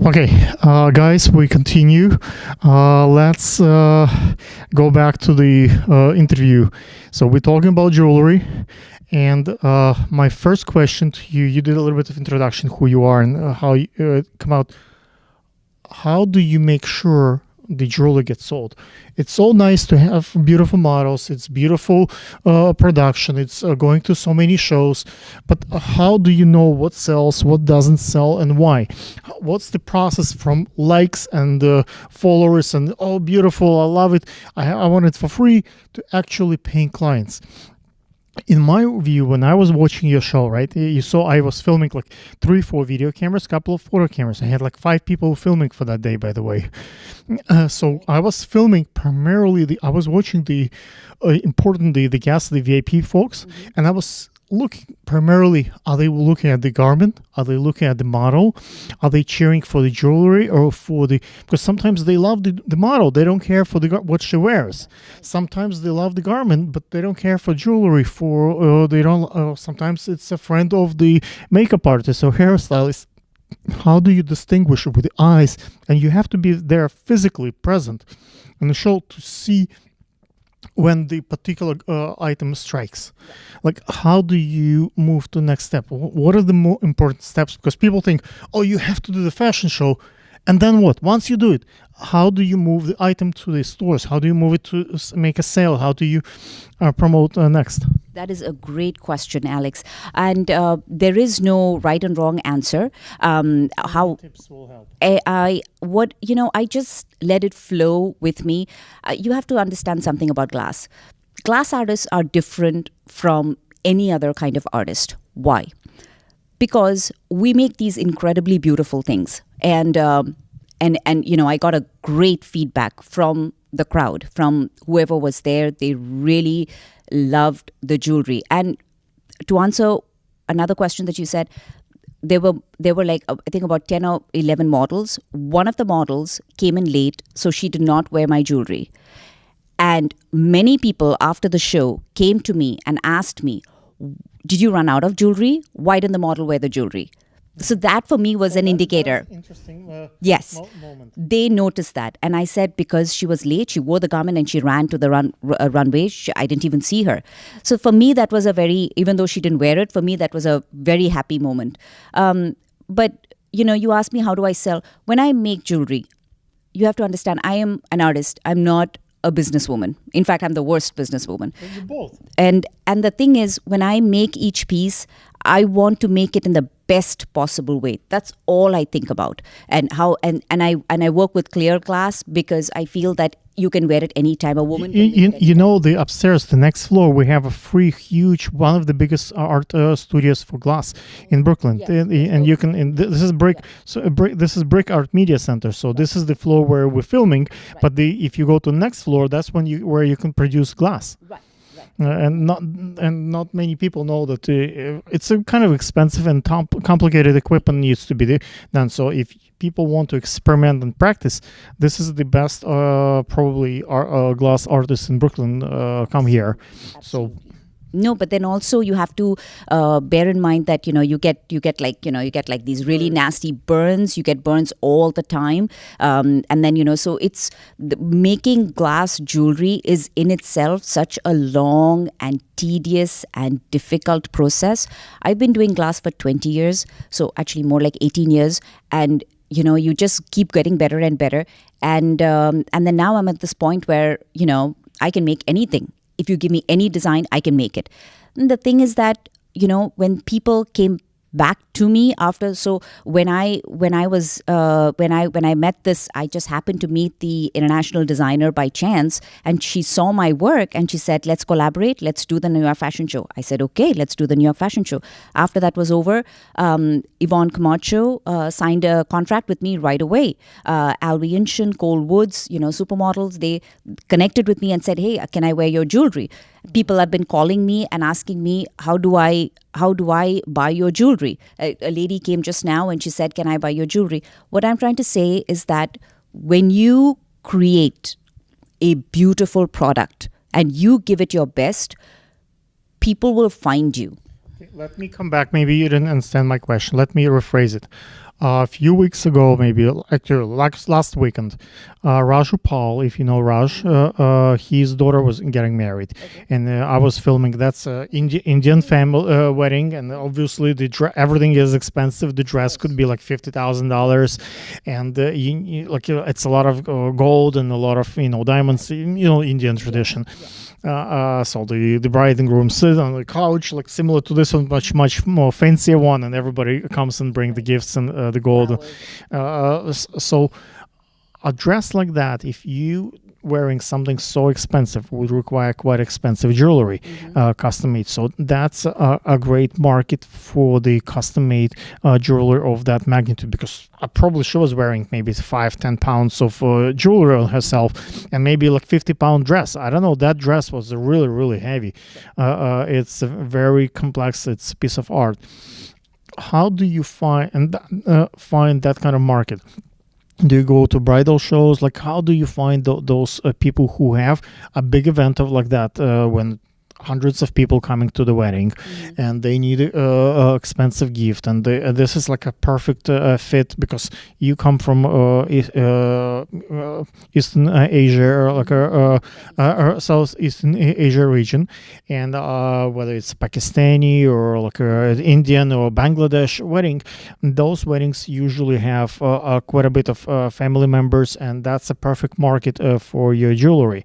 Okay, guys, we continue. Let's go back to the interview. So we're talking about jewelry, and my first question to you, you did a little bit of introduction, who you are and how you come out. How do you make sure the jewelry gets sold? It's so nice to have beautiful models. It's beautiful production. It's going to so many shows. But how do you know what sells, what doesn't sell, and why? What's the process from likes and followers and, oh, beautiful, I love it, I want it for free, to actually paying clients? In my view, when I was watching your show, right, you saw I was filming like 3-4 video cameras, couple of photo cameras. I had like 5 people filming for that day, by the way. So I was filming primarily I was watching the guests, the VIP folks, and I was looking primarily, are they looking at the garment? Are they looking at the model? Are they cheering for the jewelry or because sometimes they love the model, they don't care for what she wears. Sometimes they love the garment, but they don't care for jewelry. Sometimes it's a friend of the makeup artist or hairstylist. How do you distinguish with the eyes? And you have to be there physically present in the show to see when the particular item strikes. Like, how do you move to the next step? What are the more important steps? Because people think, oh, you have to do the fashion show, and then what? Once you do it, how do you move the item to the stores? How do you move it to make a sale? How do you promote next? That is a great question, Alex. And there is no right and wrong answer. How tips will help? I just let it flow with me. You have to understand something about glass. Glass artists are different from any other kind of artist. Why? Because we make these incredibly beautiful things, and I got a great feedback from the crowd, from whoever was there. They really loved the jewelry. And to answer another question that you said, there were like I think about 10 or 11 models. One of the models came in late, so she did not wear my jewelry. And many people after the show came to me and asked me, did you run out of jewelry? Why didn't the model wear the jewelry? So that for me was an indicator. Interesting. Yes. Moment. They noticed that. And I said, because she was late, she wore the garment and she ran to the runway. I didn't even see her. So for me, that was even though she didn't wear it, for me, that was a very happy moment. But, you asked me, how do I sell? When I make jewelry, you have to understand, I am an artist. I'm not a businesswoman. In fact, I'm the worst businesswoman. Well, you're both. And the thing is, when I make each piece, I want to make it in the best possible way. That's all I think about. And I work with clear glass because I feel that you can wear it anytime. A woman can the upstairs, the next floor, we have a free, huge, one of the biggest art studios for glass in Brooklyn. Yes. And you can, this is brick. So this is Brick Art Media Center. So this is the floor where we're filming. Right. But if you go to the next floor, that's where you can produce glass. Right. And not many people know that it's a kind of expensive and complicated equipment needs to be done. So if people want to experiment and practice, this is the best probably glass artists in Brooklyn come here. Absolutely. So. No, but then also you have to bear in mind that you get like these really nasty burns. You get burns all the time, and then so it's making glass jewelry is in itself such a long and tedious and difficult process. I've been doing glass for 20 years, so actually more like 18 years, and you just keep getting better and better, and then now I'm at this point where I can make anything. If you give me any design, I can make it. And the thing is that, when people came back to me after, so when I met this, I just happened to meet the international designer by chance, and she saw my work and she said, let's collaborate, let's do the New York Fashion Show. I said, okay, let's do the New York Fashion Show. After that was over, Ivonne Camacho signed a contract with me right away. Albion, Cole Woods, supermodels, they connected with me and said, hey, can I wear your jewelry? People have been calling me and asking me, how do I buy your jewelry? A lady came just now and she said, can I buy your jewelry? What I'm trying to say is that when you create a beautiful product and you give it your best, people will find you. Let me come back. Maybe you didn't understand my question. Let me rephrase it. A few weeks ago, maybe actually last weekend, Raju Paul, if you know Raj, his daughter was getting married, and I was filming. That's Indian family wedding, and obviously everything is expensive. The dress could be like $50,000, and it's a lot of gold and a lot of diamonds. Indian tradition. So the bride and groom sit on the couch, like similar to this one, much more fancier one, and everybody comes and bring the gifts and the gold. So a dress like that, if you wearing something so expensive, would require quite expensive jewelry, custom made. So that's a great market for the custom made jewelry of that magnitude, because probably she was wearing maybe 5-10 pounds of jewelry on herself, and maybe like 50-pound dress. I don't know, that dress was really, really heavy. It's very complex. It's a piece of art. How do you find that kind of market? Do you go to bridal shows? Like, how do you find those people who have a big event of like that, when hundreds of people coming to the wedding, and they need a expensive gift, and this is like a perfect fit, because you come from Eastern Asia, or like a Southeastern Asia region, and whether it's Pakistani or like Indian or Bangladesh wedding, those weddings usually have quite a bit of family members, and that's a perfect market for your jewelry.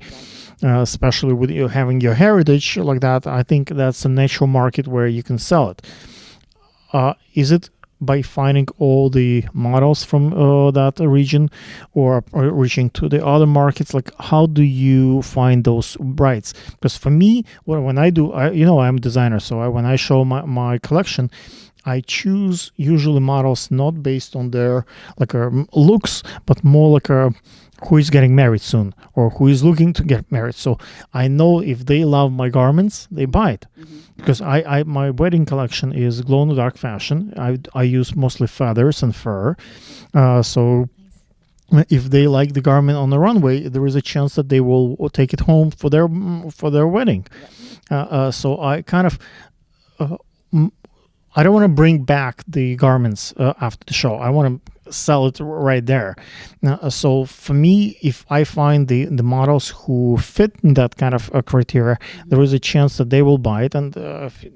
Especially with you having your heritage like that, I think that's a natural market where you can sell it. Is it by finding all the models from that region, or reaching to the other markets? Like, how do you find those brides? Because for me, when I do, I'm a designer, so when I show my collection, I choose usually models not based on their looks, but more like who is getting married soon, or who is looking to get married. So I know if they love my garments, they buy it. Because my wedding collection is glow in the dark fashion. I use mostly feathers and fur. So if they like the garment on the runway, there is a chance that they will take it home for their wedding. So I kind of I don't want to bring back the garments after the show. I want to sell it right there. So for me, if I find the models who fit in that kind of criteria, there is a chance that they will buy it, and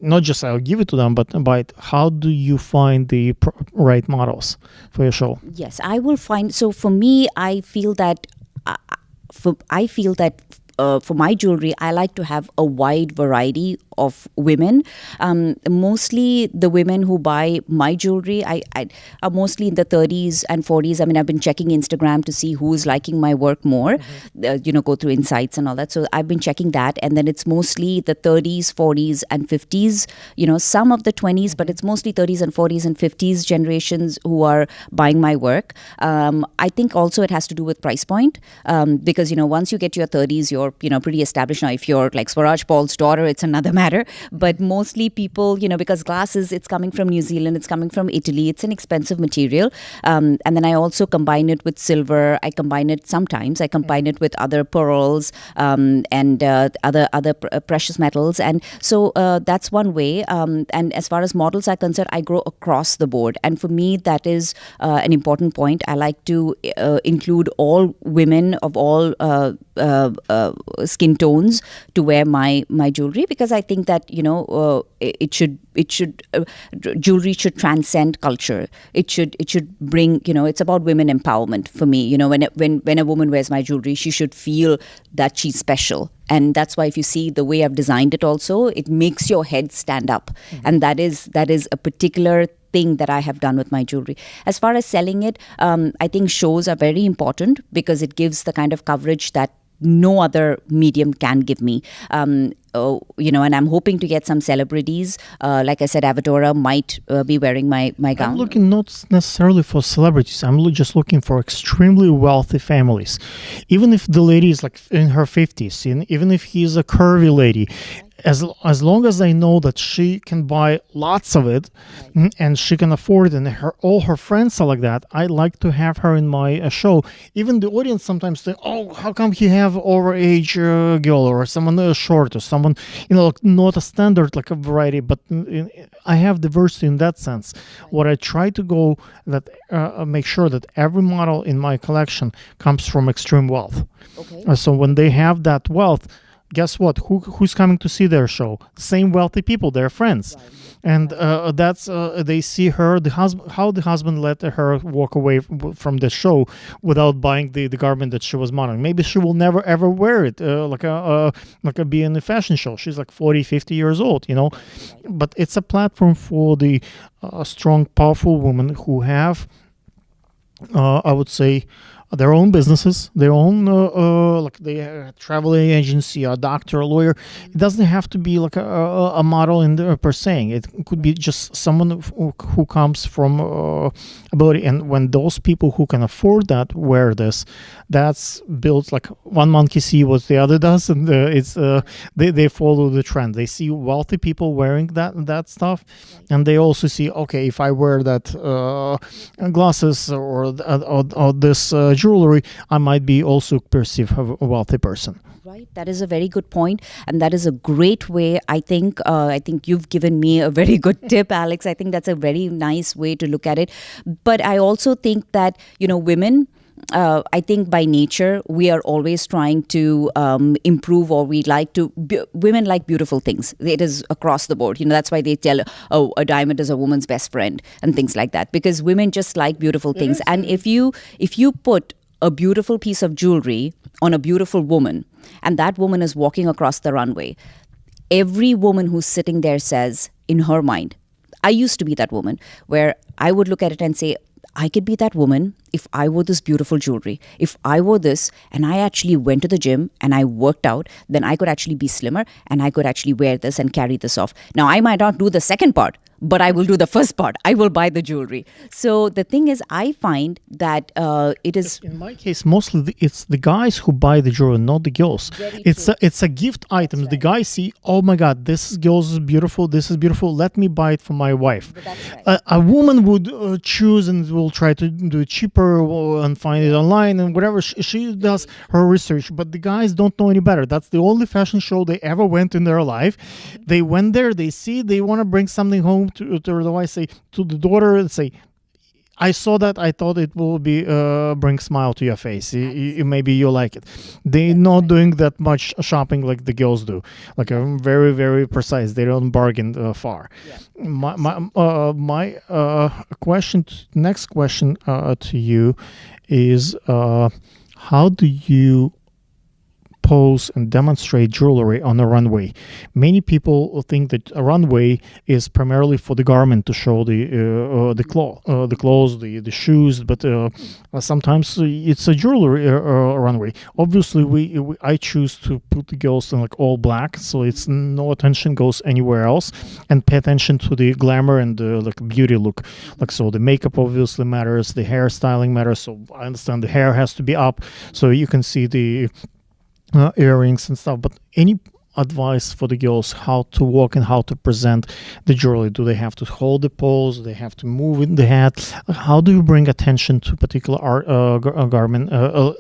not just I'll give it to them, but buy it. How do you find the right models for your show? Yes, I will find. So for me, I feel that for my jewelry, I like to have a wide variety of women. Mostly the women who buy my jewelry I are mostly in the 30s and 40s. I mean, I've been checking Instagram to see who's liking my work more, go through insights and all that. So I've been checking that. And then it's mostly the 30s, 40s and 50s, some of the 20s, but it's mostly 30s and 40s and 50s generations who are buying my work. I think also it has to do with price point, because, once you get to your 30s, you're, pretty established. Now, if you're like Swaraj Paul's daughter, it's another matter. But mostly people, because glasses, it's coming from New Zealand, it's coming from Italy, it's an expensive material. And then I also combine it with silver. I combine it with other pearls and other precious metals. And so that's one way. And as far as models are concerned, I grow across the board. And for me, that is an important point. I like to include all women of all skin tones to wear my jewelry, because I think that jewelry should transcend culture. It should bring, it's about women empowerment for me. When a woman wears my jewelry, she should feel that she's special. And that's why if you see the way I've designed it also, it makes your head stand up. And that is a particular thing that I have done with my jewelry. As far as selling it, I think shows are very important, because it gives the kind of coverage that no other medium can give me. And I'm hoping to get some celebrities. Like I said, Avadora might be wearing my gown. I'm looking not necessarily for celebrities. I'm just looking for extremely wealthy families. Even if the lady is like in her 50s, and even if he's a curvy lady, as long as I know that she can buy lots of it, and she can afford it, and all her friends are like that, I like to have her in my show. Even the audience sometimes say, "Oh, how come he have overage girl or someone short or someone not a standard like a variety?" But I have diversity in that sense. What I try to go that make sure that every model in my collection comes from extreme wealth. Okay. So when they have that wealth, guess what? Who's coming to see their show? Same wealthy people, their friends, and that's they see her, how the husband let her walk away from the show without buying the garment that she was modeling. Maybe she will never ever wear it, like a be in a fashion show. She's like 40, 50 years old, but it's a platform for the strong, powerful women who have, I would say, their own businesses, their own like they travel agency, a doctor, a lawyer. It doesn't have to be like a model in the, per se. It could be just someone who comes from ability. And when those people who can afford that wear this, that's built like one monkey see what the other does, and they follow the trend. They see wealthy people wearing that stuff, and they also see, okay, if I wear that glasses or this jewelry, I might be also perceived as a wealthy person. Right, that is a very good point, and that is a great way. I think you've given me a very good tip, Alex. I think that's a very nice way to look at it. But I also think that women. I think by nature we are always trying to improve, or we like to. Women like beautiful things. It is across the board. That's why they tell, "Oh, a diamond is a woman's best friend," and things like that. Because women just like beautiful things. And if you put a beautiful piece of jewelry on a beautiful woman, and that woman is walking across the runway, every woman who's sitting there says in her mind, I used to be that woman, where I would look at it and say, I could be that woman if I wore this beautiful jewelry. If I wore this and I actually went to the gym and I worked out, then I could actually be slimmer and I could actually wear this and carry this off. Now, I might not do the second part, but I will do the first part. I will buy the jewelry. So the thing is, I find that it is... In my case, mostly it's the guys who buy the jewelry, not the girls. It's a gift item. Right. The guys see, oh my God, this girl is beautiful. This is beautiful. Let me buy it for my wife. Right. A woman would choose and will try to do it cheaper and find it online and whatever. She does her research. But the guys don't know any better. That's the only fashion show they ever went in their life. Mm-hmm. They went there. They see. They want to bring something home to the wife, say to the daughter, and say, I saw that, I thought it will be bring smile to your face. Maybe you like it. They're not doing that much shopping like the girls do. Like very, very precise. They don't bargain far. Yeah. My question, next question to you is, how do you pose and demonstrate jewelry on a runway? Many people think that a runway is primarily for the garment, to show the clothes, the shoes, but sometimes it's a jewelry runway. Obviously, I choose to put the girls in like all black, so it's no attention goes anywhere else, and pay attention to the glamour and the like beauty look. Like, so the makeup obviously matters, the hairstyling matters. So I understand the hair has to be up, so you can see the earrings and stuff. But any advice for the girls how to walk and how to present the jewelry? Do they have to hold the pose? Do they have to move in the head? How do you bring attention to a particular garment,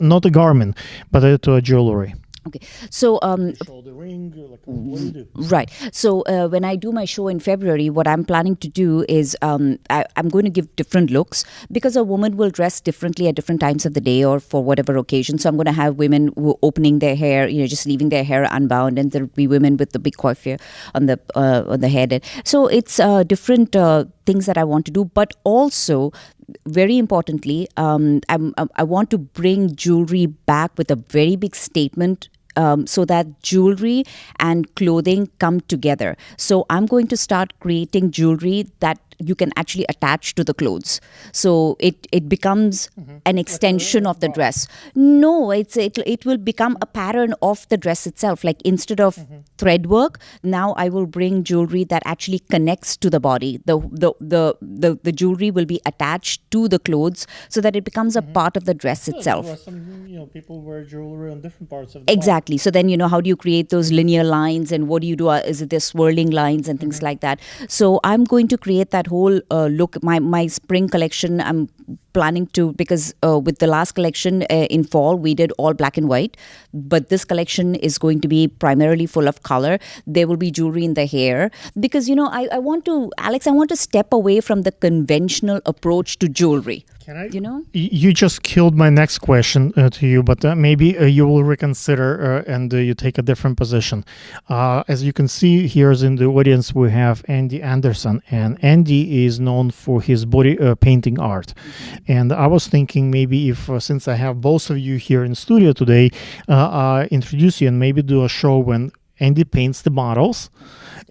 not a garment, but to a jewelry? Okay, so shoulder ring, like, what do you do? Right. So when I do my show in February, what I'm planning to do is I'm going to give different looks, because a woman will dress differently at different times of the day or for whatever occasion. So I'm going to have women who opening their hair, just leaving their hair unbound, and there'll be women with the big coiffure on the head. And so it's different things that I want to do, but also, very importantly, I want to bring jewelry back with a very big statement. So that jewelry and clothing come together. So I'm going to start creating jewelry that you can actually attach to the clothes. So it becomes an extension of the dress. No, it will become a pattern of the dress itself. Like instead of thread work, now I will bring jewelry that actually connects to the body. The jewelry will be attached to the clothes so that it becomes a part of the dress itself. There are some, people wear jewelry on different parts of the Exactly. So then, how do you create those linear lines, and what do you do? Is it the swirling lines and things like that? So I'm going to create that whole look. My spring collection, I'm planning to, because with the last collection in fall, we did all black and white. But this collection is going to be primarily full of color. There will be jewelry in the hair. Because, I want to, Alex, I want to step away from the conventional approach to jewelry. Can I? You just killed my next question to you, but maybe you will reconsider and you take a different position. As you can see here in the audience, we have Andy Anderson, and Andy is known for his body painting art. And I was thinking maybe if, since I have both of you here in studio today, I introduce you and maybe do a show when Andy paints the models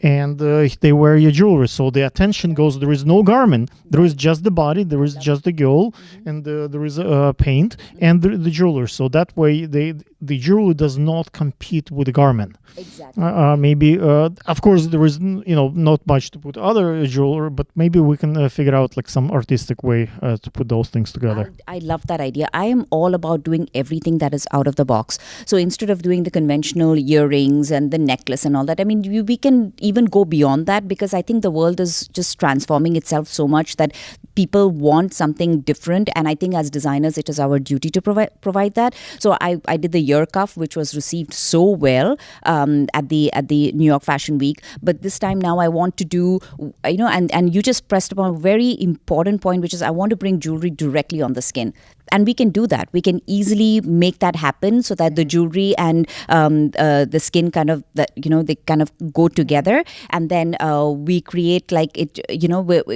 and they wear your jewelry. So the attention goes, there is no garment, there is just the body, there is just the girl, and there is paint and the jewelry. So that way the jewelry does not compete with the garment. Exactly. Maybe, of course, there is not much to put other jewelry, but maybe we can figure out like some artistic way to put those things together. I love that idea. I am all about doing everything that is out of the box. So instead of doing the conventional earrings and the necklace and all that, I mean, we can even go beyond that, because I think the world is just transforming itself so much that people want something different, and I think as designers it is our duty to provide that. So I did the ear cuff, which was received so well at the New York Fashion Week, but this time now I want to do, and you just pressed upon a very important point, which is I want to bring jewelry directly on the skin. And we can do that. We can easily make that happen so that the jewelry and the skin kind of, they kind of go together. And then we create like it,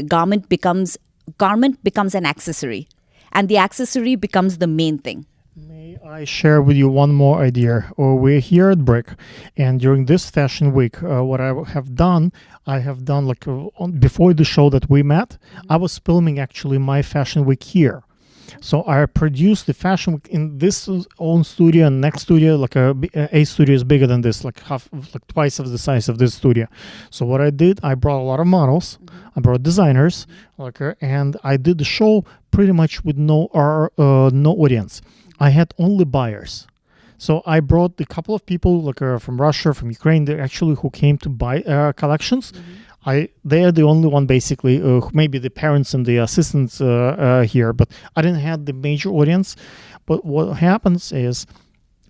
garment becomes an accessory. And the accessory becomes the main thing. May I share with you one more idea? We're here at Brick, and during this fashion week, what I have done like before the show that we met, I was filming actually my fashion week here. So I produced the fashion week in this own studio and next studio, like a studio is bigger than this, like twice of the size of this studio. So what I did, I brought a lot of models, I brought designers, and I did the show pretty much with no audience. I had only buyers. So I brought a couple of people from Russia, from Ukraine, who came to buy collections. They are the only one basically, maybe the parents and the assistants here, but I didn't have the major audience. But what happens is,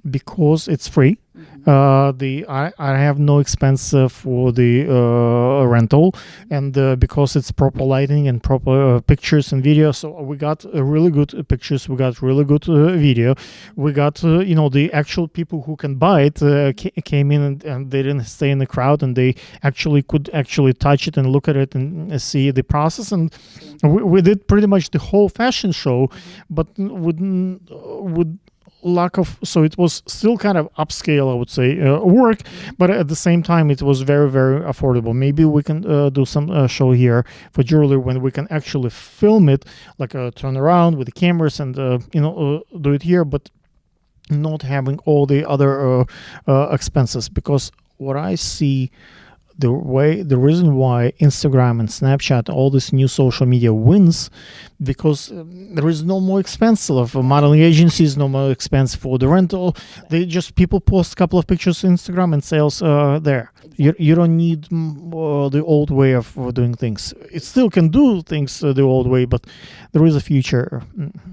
because it's free, I have no expense for the rental, and because it's proper lighting and proper pictures and video, so we got really good pictures, we got really good video, we got the actual people who can buy it came in and they didn't stay in the crowd, and they could touch it and look at it and see the process. And we did pretty much the whole fashion show, but with lack of, so it was still kind of upscale, I would say, work, but at the same time it was very, very affordable. Maybe we can do some show here for jewelry when we can actually film it, like turn around with the cameras and do it here, but not having all the other expenses. Because what I see, the reason why Instagram and Snapchat, all this new social media wins, because there is no more expense of modeling agencies, no more expense for the rental. People post a couple of pictures on Instagram and sales there. You don't need the old way of doing things. It still can do things the old way, but there is a future.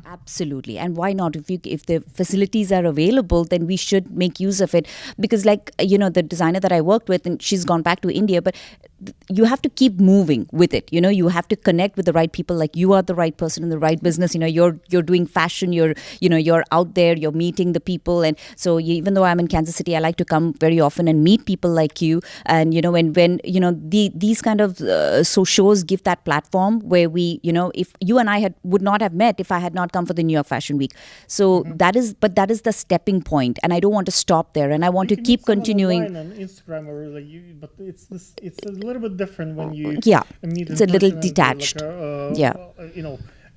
Absolutely. And why not? If the facilities are available, then we should make use of it. Because the designer that I worked with, and she's gone back to India, but you have to keep moving with it. You have to connect with the right people. Like, you are the right person in the right business. You're doing fashion. You're out there. You're meeting the people. And so even though I'm in Kansas City, I like to come very often and meet people like you. And when these kind of shows give that platform where we, if you and I would not have met if I had not come for the New York Fashion Week. So that is the stepping point, and I don't want to stop there, and I want to keep continuing. On Instagram, but it's it's a little bit different when you Yeah, meet it's in a little person and, detached. Yeah.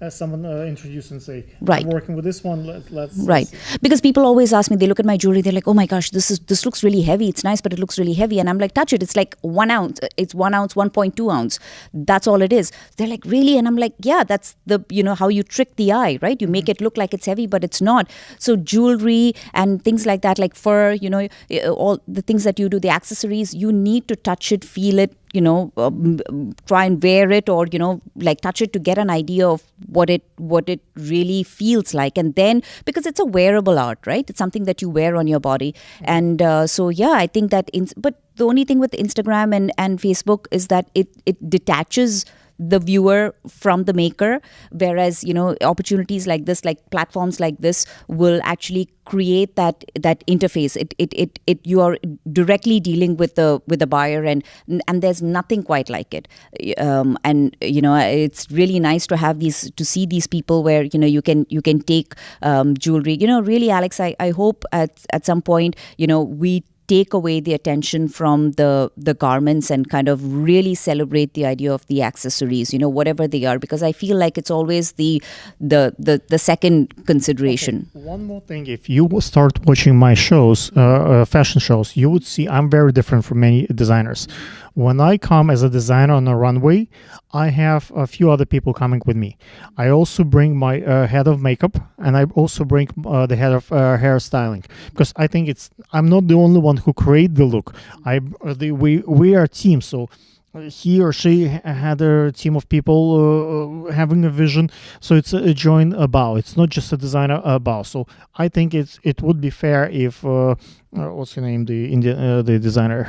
As someone introduce and say, Right. I'm working with this one. Let's Right, because people always ask me, they look at my jewelry, they're like, oh my gosh, this looks really heavy, it's nice, but it looks really heavy. And I'm like, touch it, it's like 1 ounce, it's 1 ounce, 1.2 ounce, that's all it is. They're like, really? And I'm like, yeah, that's the, how you trick the eye, right? You make it look like it's heavy, but it's not. So jewelry and things like that, like fur, all the things that you do, the accessories, you need to touch it, feel it, try and wear it, or like touch it to get an idea of what it really feels like. And then, because it's a wearable art, right, it's something that you wear on your body. And so yeah, I think that but the only thing with Instagram and Facebook is that it detaches the viewer from the maker, whereas opportunities like this, like platforms like this, will actually create that interface. It you are directly dealing with the buyer, and there's nothing quite like it. And it's really nice to see these people where you can take jewelry. Really, Alex, I hope at some point we take away the attention from the garments and kind of really celebrate the idea of the accessories, whatever they are, because I feel like it's always the second consideration. Okay. One more thing, if you start watching my shows, fashion shows, you would see I'm very different from many designers. When I come as a designer on a runway, I have a few other people coming with me. I also bring my head of makeup, and I also bring the head of hairstyling, because I think I'm not the only one who create the look. We are a team, so he or she had a team of people having a vision, so it's a joint bow. It's not just a designer bow. So I think it would be fair if what's her name, the designer,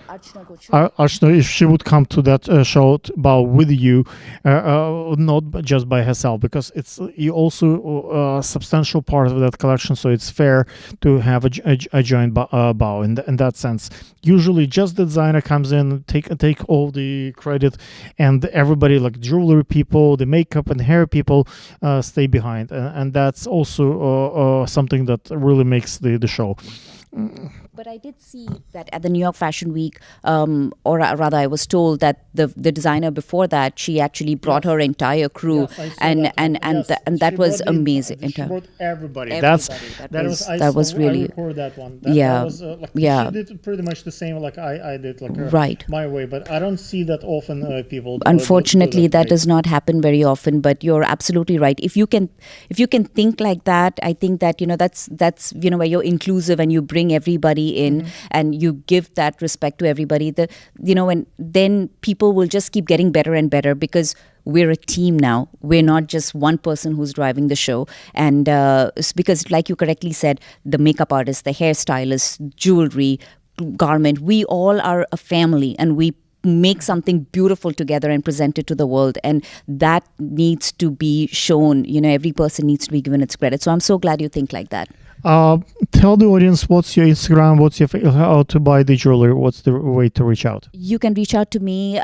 Archana, if she would come to that show bow with you, not just by herself, because it's you also a substantial part of that collection. So it's fair to have a joint bow in that sense. Usually, just the designer comes in, take all the credit, and everybody, like jewelry people, the makeup and hair people, stay behind, and that's also something that really makes the show. But I did see that at the New York Fashion Week, or rather, I was told that the designer before that, she actually brought her entire crew, and that was amazing. She brought everybody. That was really. I record that one. Yeah, she did pretty much the same like I did, right. My way. But I don't see that often. People. Unfortunately, that does not happen very often. But you're absolutely right. If you can think like that, I think that that's where you're inclusive and you bring everybody in, and you give that respect to everybody. And then people will just keep getting better and better, because we're a team now. We're not just one person who's driving the show. And because, like you correctly said, the makeup artist, the hairstylist, jewelry, garment, we all are a family, and we make something beautiful together and present it to the world, and that needs to be shown. Every person needs to be given its credit. So I'm so glad you think like that. Tell the audience what's your Instagram, how to buy the jewelry, what's the way to reach out. You can reach out to me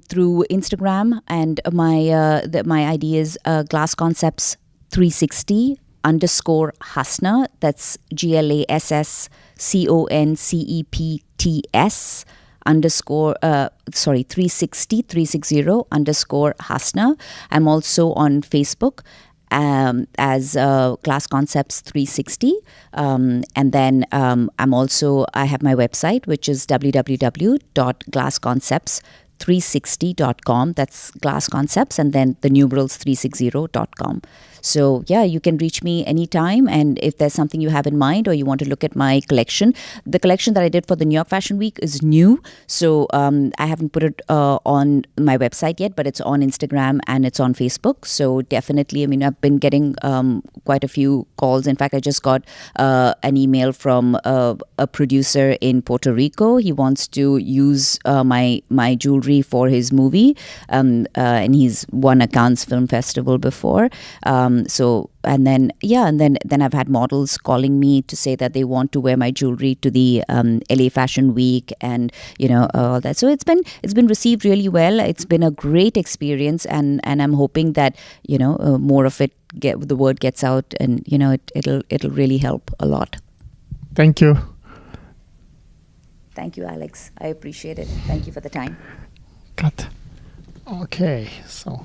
through Instagram, and my ID is Glass Concepts 360 _ Hasna. That's GlassConcepts _ 360 _ Hasna. I'm also on Facebook as Glass Concepts 360, and then I have my website, which is www.glassconcepts360.com. That's Glass Concepts, and then the numerals 360.com. So yeah, you can reach me anytime, and if there's something you have in mind or you want to look at my collection, the collection that I did for the New York Fashion Week is new, so I haven't put it on my website yet, but it's on Instagram and it's on Facebook. So definitely, I've been getting quite a few calls. In fact, I just got an email from a producer in Puerto Rico. He wants to use my jewelry for his movie, and he's won a Cannes Film Festival before. Then I've had models calling me to say that they want to wear my jewelry to the LA Fashion Week, and all that. So it's been received really well. It's been a great experience, and I'm hoping that more of it the word gets out, and it'll really help a lot. Thank you. Thank you, Alex. I appreciate it. Thank you for the time. Cut. Okay, so